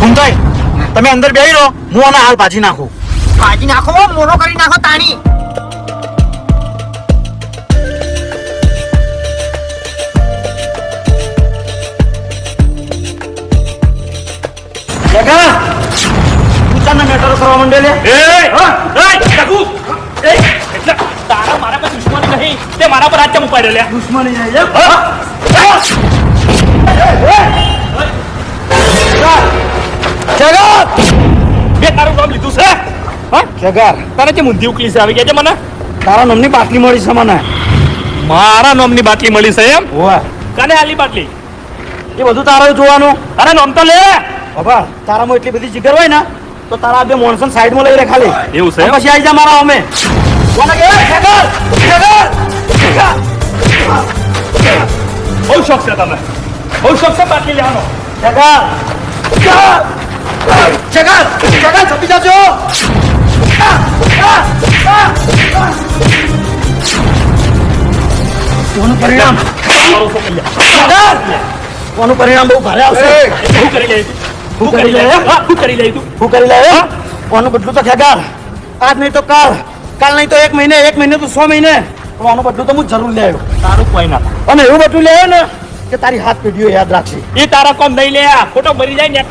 ભૂમતાઈ તમે અંદર બેહી રહો, હું આને હાલ ભાજી નાખું. ભાજી નાખો, મોનો કરી નાખો તાણી. કાકા પૂછાના મેટરો કરવા માંડે લે. એટલે તારા મારા પર દુશ્મની નહીં, તે મારા પર હાથ ચમ ઉપાડ્યો લે. દુશ્મની જાય બે તારું નામ લીધું છે? જગાર તારે જે મુંધી ઉકલી છે આવી ગયા છે મને? તારા નામની બાટલી મળી છે મને. મારા નામની બાટલી મળી છે એમ? હોવે કાને આલી બાટલી? એ બધું તારે જોવાનું. અરે નામ તો લે. બાબા તારામાં એટલી બધી જીગર હોય ને તો તારા બે મોણસન સાઈડમાં લઈ રે ખાલી. એવું છે? પછી આવી જા મારા અમે. કોને કે જગાર જગાર બહુ શોખ છે તમે, બહુ શોખ છે બાટલી લેવાનો. જગાર જગાર જગાર છપી જાજો. કોનું પરિણામ ભરોસો કરી લે. જગાર કોનું પરિણામ બહુ ભારે આવશે. શું કરી લે? શું કરી લે? શું કરી લે તું? શું કરી લે કોનું બદલું તો ખેગાર આજ નહીં તો કાલ, કાલ નહીં તો 1 મહિને, 1 મહિને તો 6 મહિને, પણ આનું બદલું તો હું જરૂર લે આવ્યો. તારું કોઈ ના અને એવું બદલું લે ને કે તારી હાથ પેઢીઓ યાદ રાખશે. એ તારા કોમ નહીં લે, ખોટો મરી જાય ને